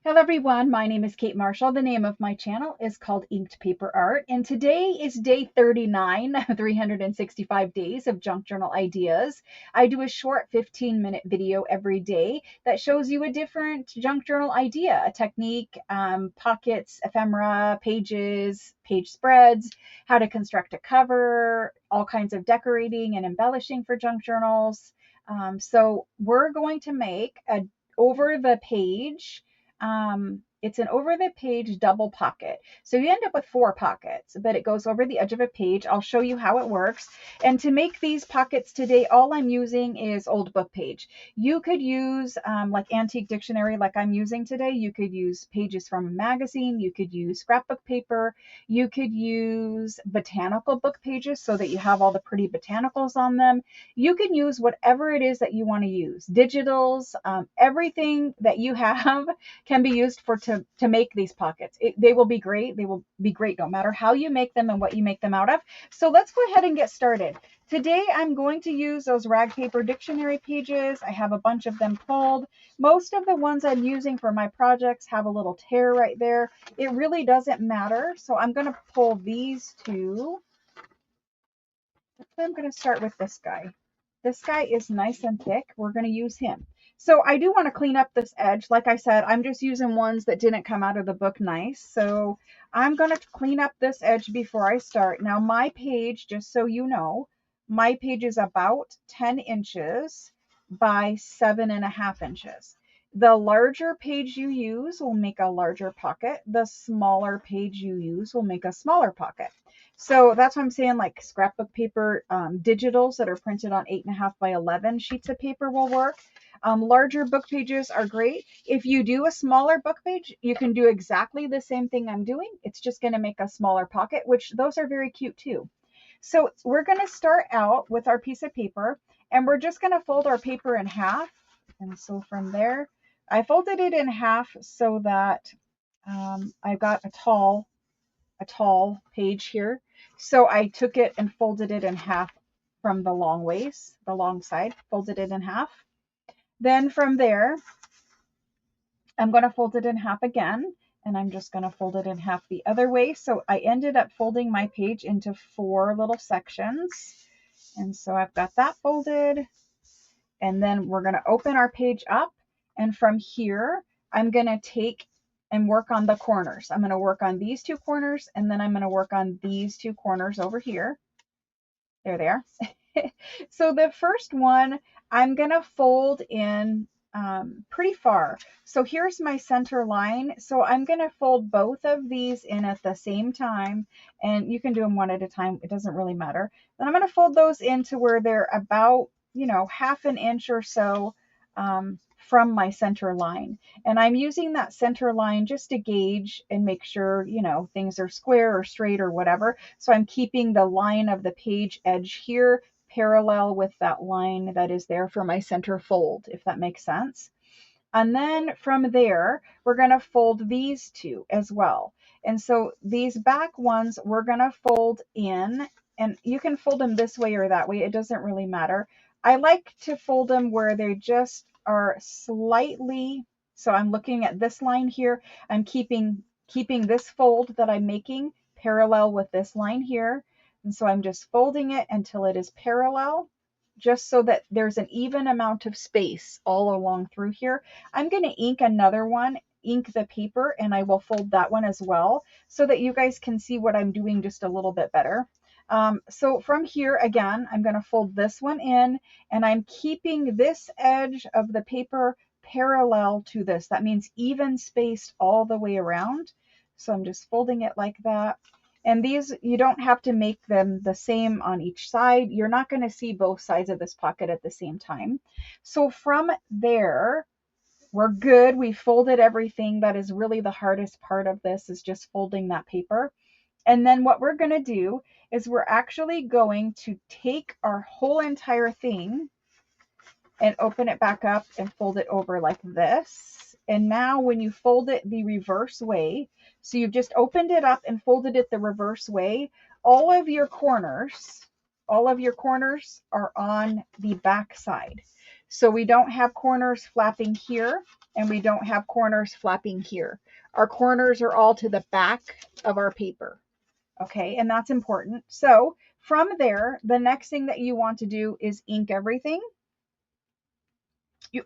Hello everyone, my name is Kate Marshall. The name of my channel is called Inked Paper Art, and today is day 39, 365 days of junk journal ideas. I do a short 15-minute video every day that shows you a different junk journal idea, a technique, pockets, ephemera, pages, page spreads, how to construct a cover, all kinds of decorating and embellishing for junk journals. So we're going to make a over the page, it's an over the page double pocket. So you end up with 4 pockets, but it goes over the edge of a page. I'll show you how it works. And to make these pockets today, all I'm using is old book page. You could use like antique dictionary like I'm using today. You could use pages from a magazine. You could use scrapbook paper. You could use botanical book pages so that you have all the pretty botanicals on them. You can use whatever it is that you want to use. Digitals, everything that you have can be used to make these pockets. They will be great. They will be great no matter how you make them and what you make them out of. So let's go ahead and get started. Today I'm going to use those rag paper dictionary pages. I have a bunch of them pulled. Most of the ones I'm using for my projects have a little tear right there. It really doesn't matter. So I'm going to pull these two. I'm going to start with this guy. This guy is nice and thick. We're going to use him. So I do want to clean up this edge. Like I said, I'm just using ones that didn't come out of the book nice. So I'm going to clean up this edge before I start. Now my page, just so you know, my page is about 10 inches by 7.5 inches. The larger page you use will make a larger pocket. The smaller page you use will make a smaller pocket. So that's what I'm saying, like scrapbook paper, digitals that are printed on 8.5 by 11 sheets of paper will work. Larger book pages are great. If you do a smaller book page, you can do exactly the same thing I'm doing. It's just going to make a smaller pocket, which those are very cute too. So we're going to start out with our piece of paper, and we're just going to fold our paper in half. And so from there, I folded it in half so that I got a tall page here. So I took it and folded it in half from the long ways, the long side, folded it in half. Then from there, I'm going to fold it in half again, and I'm just going to fold it in half the other way. So I ended up folding my page into 4 little sections. And so I've got that folded. And then we're going to open our page up. And from here, I'm going to take and work on the corners. I'm going to work on these 2 corners, and then I'm going to work on these 2 corners over here. There they are. So the first one, I'm going to fold in pretty far. So here's my center line. So I'm going to fold both of these in at the same time, and you can do them one at a time. It doesn't really matter. Then I'm going to fold those into where they're about, half an inch or so from my center line. And I'm using that center line just to gauge and make sure, things are square or straight or whatever. So I'm keeping the line of the page edge here parallel with that line that is there for my center fold, if that makes sense. And then from there, we're going to fold these 2 as well. And so these back ones, we're going to fold in, and you can fold them this way or that way. It doesn't really matter. I like to fold them where they just are slightly, so I'm looking at this line here. I'm keeping this fold that I'm making parallel with this line here. And so I'm just folding it until it is parallel, just so that there's an even amount of space all along through here. I'm going to ink another one, ink the paper, and I will fold that one as well so that you guys can see what I'm doing just a little bit better. So from here, again, I'm going to fold this one in, and I'm keeping this edge of the paper parallel to this. That means even spaced all the way around. So I'm just folding it like that. And these, you don't have to make them the same on each side. You're not going to see both sides of this pocket at the same time. So from there, we're good. We folded everything. That is really the hardest part of this, is just folding that paper. And then what we're going to do is we're actually going to take our whole entire thing and open it back up and fold it over like this. And now when you fold it the reverse way, so you've just opened it up and folded it the reverse way, all of your corners are on the back side. So we don't have corners flapping here, and we don't have corners flapping here. Our corners are all to the back of our paper. Okay, and that's important. So from there, the next thing that you want to do is ink everything.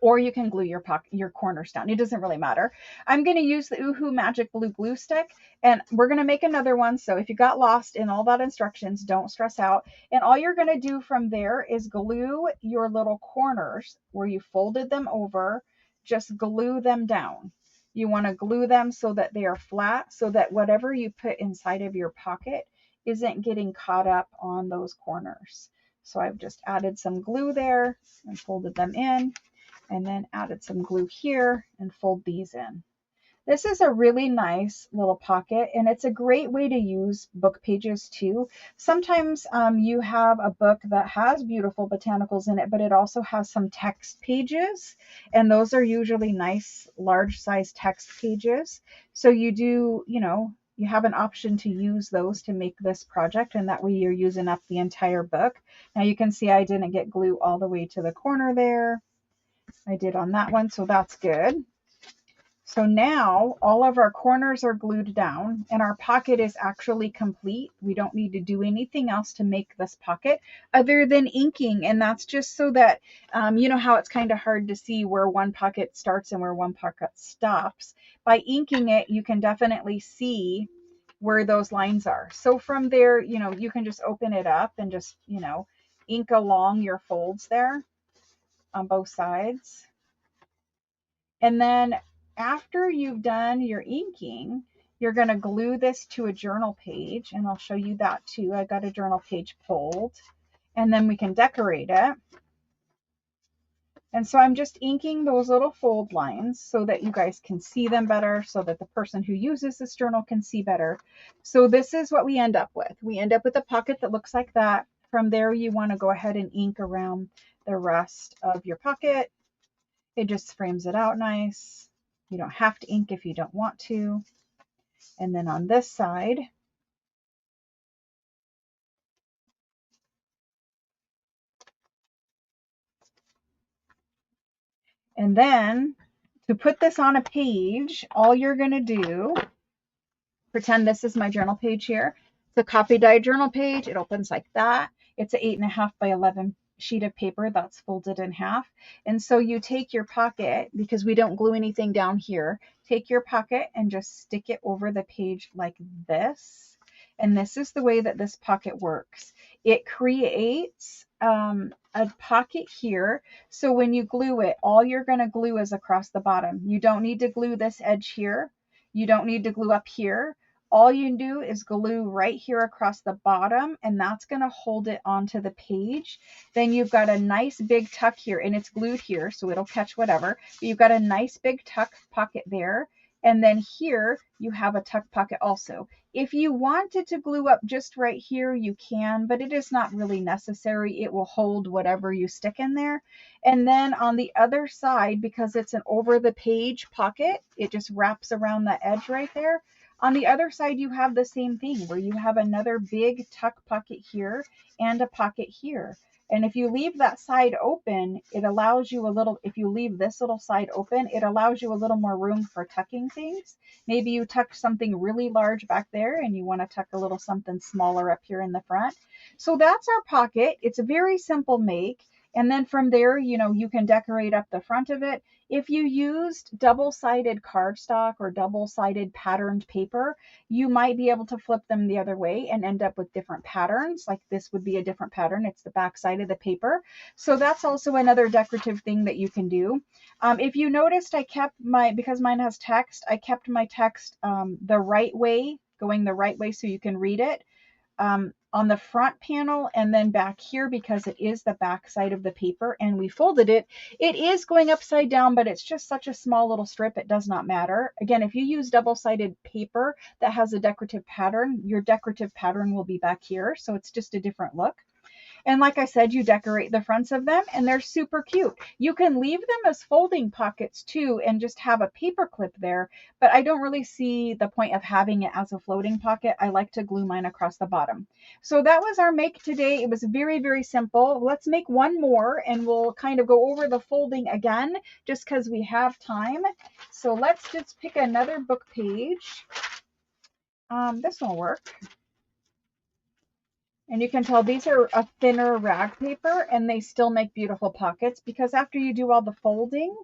Or you can glue your corners down. It doesn't really matter. I'm going to use the UHU Magic Blue Glue Stick, and we're going to make another one. So if you got lost in all that instructions, don't stress out. And all you're going to do from there is glue your little corners where you folded them over. Just glue them down. You want to glue them so that they are flat, so that whatever you put inside of your pocket isn't getting caught up on those corners. So I've just added some glue there and folded them in, and then added some glue here and fold these in. This is a really nice little pocket, and it's a great way to use book pages too. Sometimes you have a book that has beautiful botanicals in it, but it also has some text pages, and those are usually nice large size text pages. So you do, you have an option to use those to make this project, and that way you're using up the entire book. Now you can see I didn't get glue all the way to the corner there. I did on that one, so that's good. So now all of our corners are glued down and our pocket is actually complete. We don't need to do anything else to make this pocket other than inking. And that's just so that, you know how it's kind of hard to see where one pocket starts and where one pocket stops. By inking it, you can definitely see where those lines are. So from there, you can just open it up and just, ink along your folds there on both sides. And then after you've done your inking, you're going to glue this to a journal page, and I'll show you that too. I got a journal page pulled, and then we can decorate it. And so I'm just inking those little fold lines so that you guys can see them better, so that the person who uses this journal can see better. So this is what we end up with. We end up with a pocket that looks like that. From there, you want to go ahead and ink around the rest of your pocket. It just frames it out nice. You don't have to ink if you don't want to. And then on this side, and then to put this on a page, all you're going to do, pretend this is my journal page here. It's a copy dyed journal page. It opens like that. It's an 8.5 by 11 sheet of paper that's folded in half. And so you take your pocket, because we don't glue anything down here, take your pocket and just stick it over the page like this. And this is the way that this pocket works. It creates a pocket here. So when you glue it, all you're going to glue is across the bottom. You don't need to glue this edge here. You don't need to glue up here. All you do is glue right here across the bottom, and that's going to hold it onto the page. Then you've got a nice big tuck here, and it's glued here, so it'll catch whatever. But you've got a nice big tuck pocket there. And then here you have a tuck pocket also. If you wanted to glue up just right here, you can, but it is not really necessary. It will hold whatever you stick in there. And then on the other side, because it's an over the page pocket, it just wraps around the edge right there. On the other side, you have the same thing where you have another big tuck pocket here and a pocket here. And if you leave that side open, it allows you a little, if you leave this little side open, it allows you a little more room for tucking things. Maybe you tuck something really large back there and you want to tuck a little something smaller up here in the front. So that's our pocket. It's a very simple make. And then from there, you can decorate up the front of it. If you used double-sided cardstock or double-sided patterned paper, you might be able to flip them the other way and end up with different patterns. Like this would be a different pattern. It's the back side of the paper. So that's also another decorative thing that you can do. If you noticed, I kept because mine has text, I kept my text the right way, going the right way so you can read it. On the front panel and then back here, because it is the back side of the paper and we folded it. It is going upside down, but it's just such a small little strip, it does not matter. Again, if you use double-sided paper that has a decorative pattern, your decorative pattern will be back here, so it's just a different look. And like I said, you decorate the fronts of them and they're super cute. You can leave them as folding pockets too and just have a paper clip there, but I don't really see the point of having it as a floating pocket. I like to glue mine across the bottom. So that was our make today. It was very, very simple. Let's make one more and we'll kind of go over the folding again just because we have time. So let's just pick another book page. This will work. And you can tell these are a thinner rag paper and they still make beautiful pockets because after you do all the folding,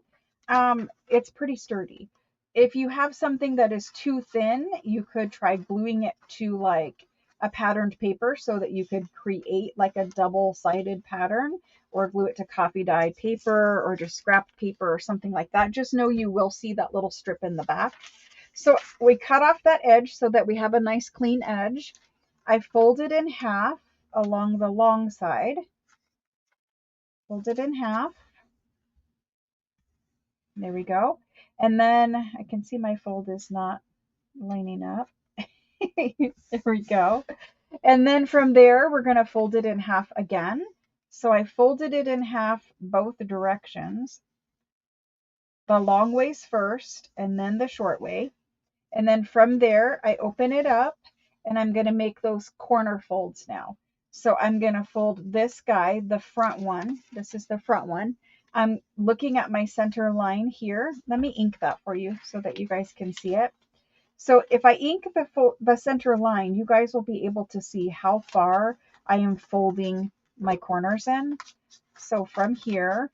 it's pretty sturdy. If you have something that is too thin, you could try gluing it to like a patterned paper so that you could create like a double-sided pattern, or glue it to coffee dyed paper or just scrap paper or something like that. Just know you will see that little strip in the back. So we cut off that edge so that we have a nice clean edge. I fold it in half along the long side. Fold it in half. There we go. And then I can see my fold is not lining up. There we go. And then from there, we're going to fold it in half again. So I folded it in half both directions. The long ways first, and then the short way. And then from there, I open it up and I'm going to make those corner folds now. So I'm going to fold this guy, the front one. This is the front one. I'm looking at my center line here. Let me ink that for you so that you guys can see it. So if I ink the center line, you guys will be able to see how far I am folding my corners in. So from here,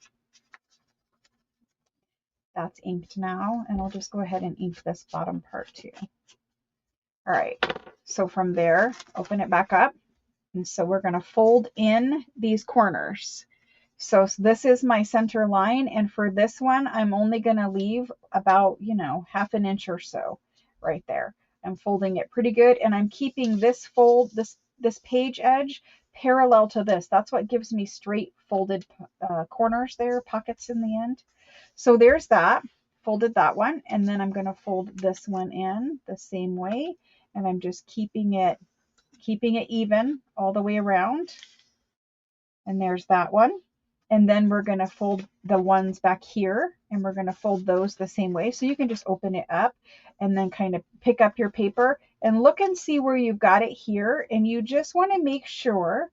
that's inked now, and I'll just go ahead and ink this bottom part too. All right, so from there, open it back up. And so we're going to fold in these corners. So this is my center line. And for this one, I'm only going to leave about, half an inch or so right there. I'm folding it pretty good. And I'm keeping this fold, this page edge parallel to this. That's what gives me straight folded corners there, pockets in the end. So there's that. Folded that one. And then I'm going to fold this one in the same way. And I'm just keeping it even all the way around. And there's that one. And then we're going to fold the ones back here, and we're going to fold those the same way. So you can just open it up and then kind of pick up your paper and look and see where you've got it here. And you just want to make sure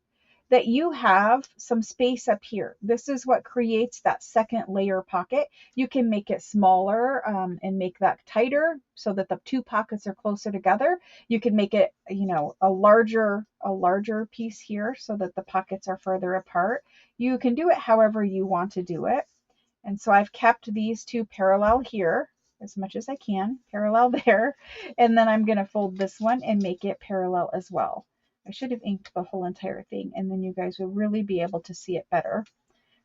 that you have some space up here. This is what creates that second layer pocket. You can make it smaller and make that tighter so that the two pockets are closer together. You can make it, a larger piece here so that the pockets are further apart. You can do it however you want to do it. And so I've kept these two parallel here as much as I can, parallel there. And then I'm going to fold this one and make it parallel as well. I should have inked the whole entire thing, and then you guys will really be able to see it better.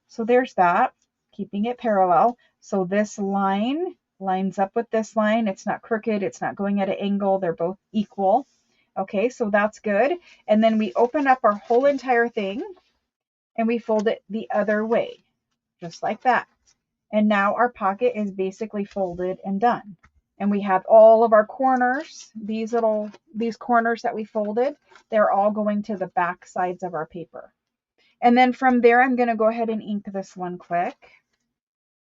So there's that, keeping it parallel. So this line lines up with this line. It's not crooked. It's not going at an angle. They're both equal. Okay, so that's good. And then we open up our whole entire thing and we fold it the other way, just like that. And now our pocket is basically folded and done. And we have all of our corners, these corners that we folded, they're all going to the back sides of our paper. And then from there, I'm going to go ahead and ink this one quick.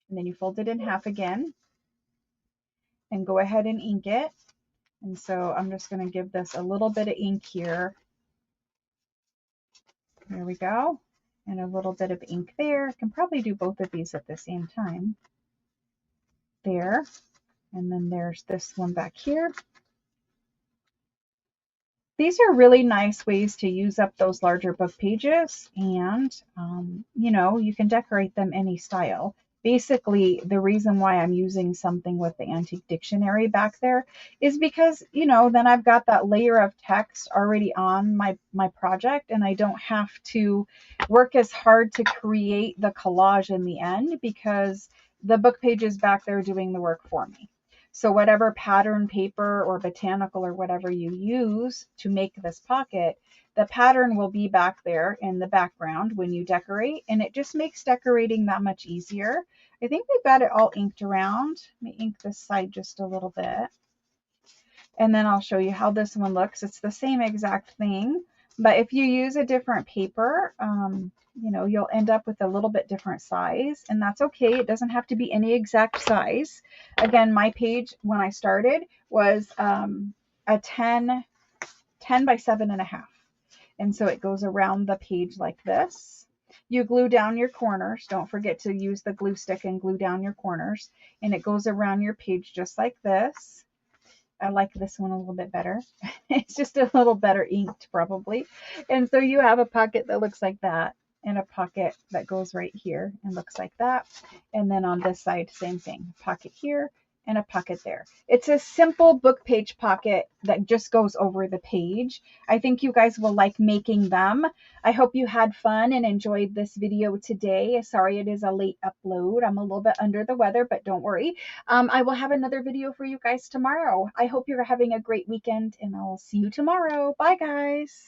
And then you fold it in half again and go ahead and ink it. And so I'm just going to give this a little bit of ink here. There we go. And a little bit of ink there. I can probably do both of these at the same time. There. And then there's this one back here. These are really nice ways to use up those larger book pages, and you can decorate them any style. Basically, the reason why I'm using something with the antique dictionary back there is because, then I've got that layer of text already on my project, and I don't have to work as hard to create the collage in the end because the book page is back there doing the work for me. So whatever pattern paper or botanical or whatever you use to make this pocket, the pattern will be back there in the background when you decorate, and it just makes decorating that much easier. I think we've got it all inked around. Let me ink this side just a little bit. And then I'll show you how this one looks. It's the same exact thing, But if you use a different paper, you know, you'll end up with a little bit different size, and that's okay. It doesn't have to be any exact size. Again, my page when I started was a 10 by 7.5. And so it goes around the page like this. You glue down your corners. Don't forget to use the glue stick and glue down your corners. And it goes around your page just like this. I like this one a little bit better. It's just a little better inked probably. And so you have a pocket that looks like that, and a pocket that goes right here and looks like that. And then on this side, same thing, pocket here and a pocket there. It's a simple book page pocket that just goes over the page. I think you guys will like making them. I hope you had fun and enjoyed this video today. Sorry it is a late upload. I'm a little bit under the weather, but don't worry. I will have another video for you guys tomorrow. I hope you're having a great weekend, and I'll see you tomorrow. Bye, guys.